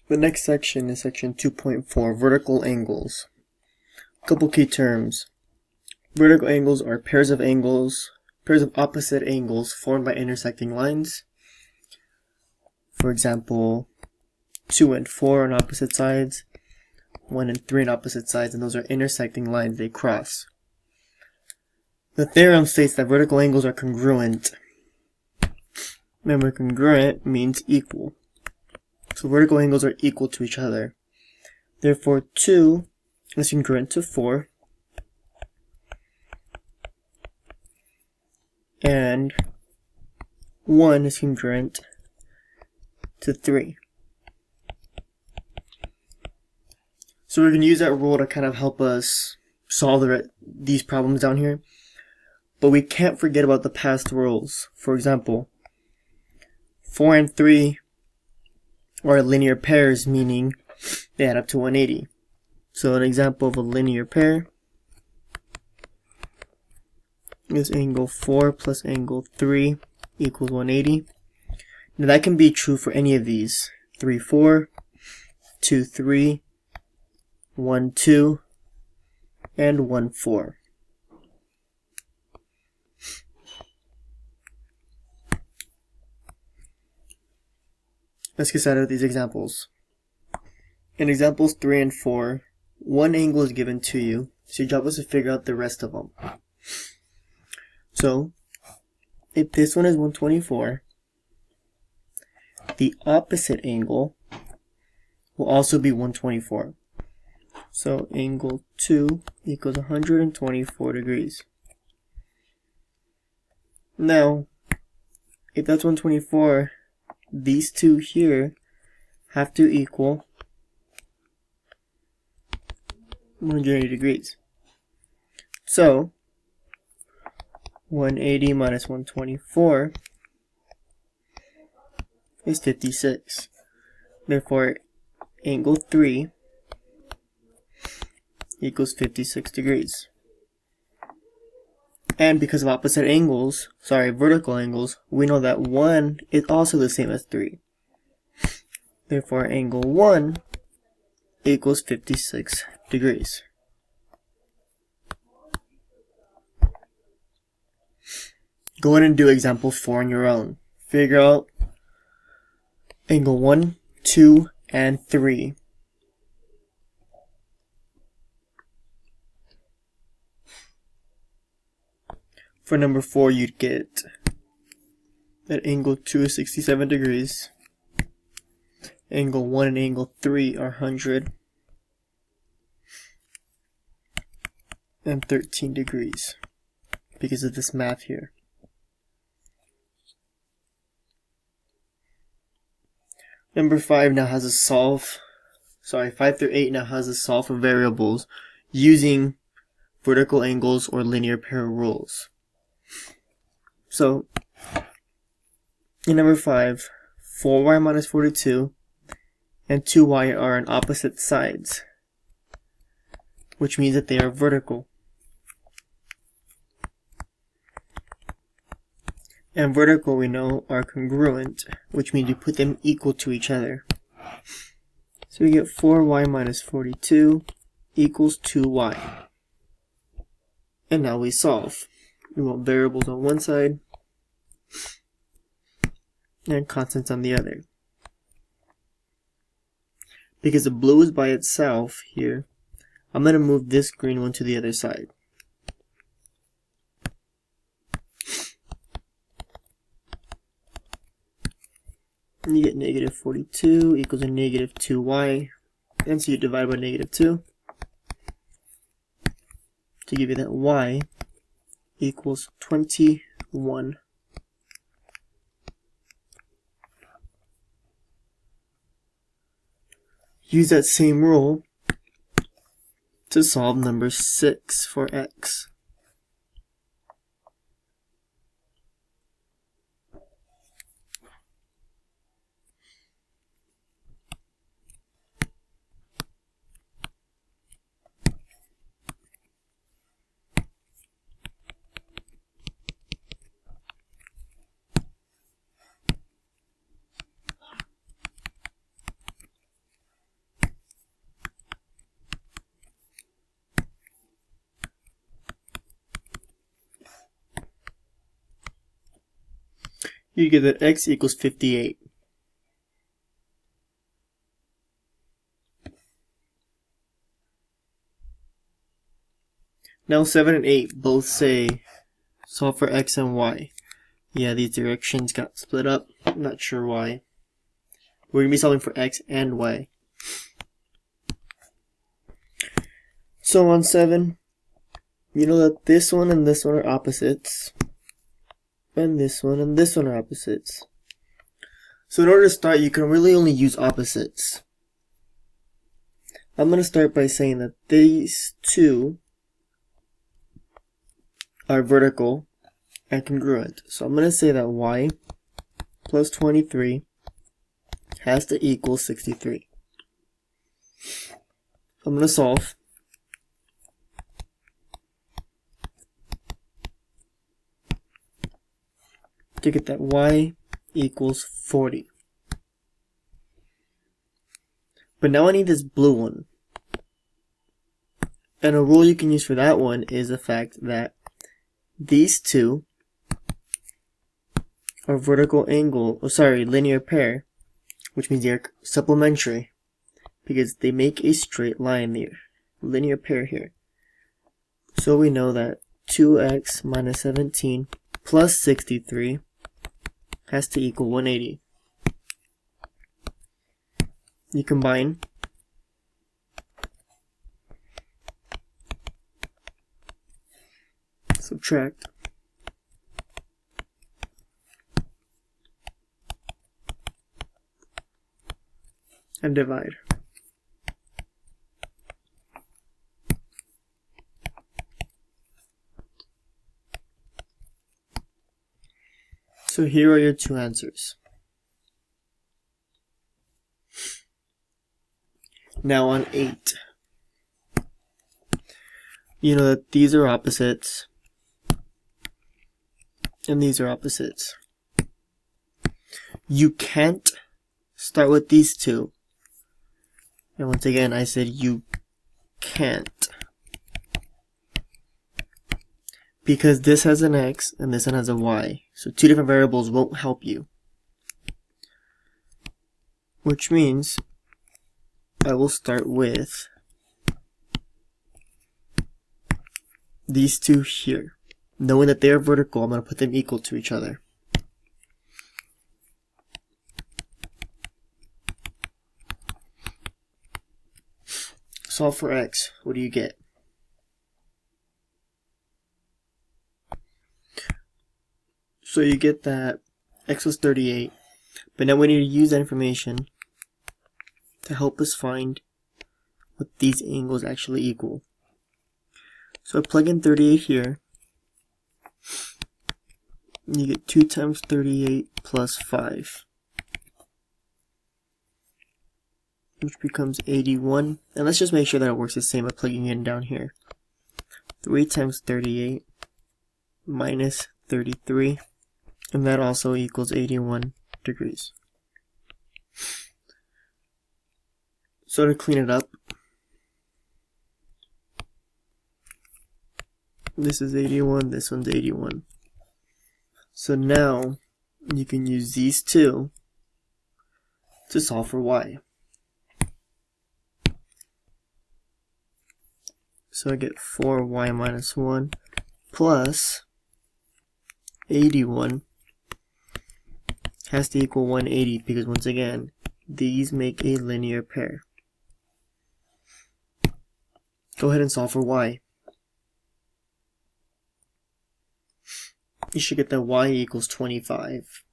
The next section is section 2.4, vertical angles. A couple key terms. Vertical angles are pairs of opposite angles formed by intersecting lines. For example, 2 and 4 on opposite sides, 1 and 3 on opposite sides, and those are intersecting lines, they cross. The theorem states that vertical angles are congruent. Remember, congruent means equal. So vertical angles are equal to each other. Therefore, 2 is congruent to 4, and 1 is congruent to 3. So we're going to use that rule to kind of help us solve these problems down here. But we can't forget about the past rules. For example, 4 and 3 are linear pairs, meaning they add up to 180. So an example of a linear pair is angle 4 plus angle 3 equals 180. Now that can be true for any of these. 3, 4, 2, 3, 1, 2, and 1, 4. Let's get started with these examples. In examples 3 and 4, one angle is given to you, so your job is to figure out the rest of them. So, if this one is 124, the opposite angle will also be 124. So, angle 2 equals 124 degrees. Now, if that's 124, these two here have to equal 180 degrees. So 180 minus 124 is 56. Therefore, angle 3 equals 56 degrees. And because of vertical angles, we know that 1 is also the same as 3. Therefore, angle 1 equals 56 degrees. Go ahead and do example 4 on your own. Figure out angle 1, 2, and 3. For number 4, you'd get that angle 2 is 67 degrees. Angle 1 and angle 3 are 100 and 13 degrees because of this math here. Number 5 now has a 5 through 8 now has a solve for variables using vertical angles or linear pair rules. So, in number 5, 4y minus 42 and 2y are on opposite sides, which means that they are vertical. And vertical, we know, are congruent, which means you put them equal to each other. So we get 4y minus 42 equals 2y. And now we solve. We want variables on one side and constants on the other. Because the blue is by itself here, I'm going to move this green one to the other side. And you get negative 42 equals a negative 2y. And so you divide by negative 2 to give you that y equals 21. Use that same rule to solve number 6 for x. you get that x equals 58. Now 7 and 8 both say solve for x and y. Yeah, these directions got split up. I'm not sure why. We're going to be solving for x and y. So on 7, you know that this one and this one are opposites. And this one and this one are opposites. So in order to start, you can really only use opposites. I'm going to start by saying that these two are vertical and congruent. So I'm going to say that y plus 23 has to equal 63. So I'm going to solve. To get that y equals 40. But now I need this blue one. And a rule you can use for that one is the fact that these two are linear pair, which means they're supplementary because they make a straight line there. Linear pair here. So we know that 2x minus 17 plus 63 has to equal 180. You combine. Subtract. And divide. So here are your two answers. Now on 8, you know that these are opposites and these are opposites. You can't start with these two. And once again, I said you can't. Because this has an x and this one has a y. So two different variables won't help you. Which means I will start with these two here. Knowing that they are vertical, I'm going to put them equal to each other. Solve for x. What do you get? So you get that x was 38, but now we need to use that information to help us find what these angles actually equal. So I plug in 38 here. You get 2 times 38 plus 5, which becomes 81. And let's just make sure that it works the same by plugging in down here. 3 times 38 minus 33. And that also equals 81 degrees. So to clean it up, this is 81, this one's 81. So now you can use these two to solve for y. So I get 4y minus 1 plus 81 has to equal 180 because once again, these make a linear pair. Go ahead and solve for y. You should get that y equals 25.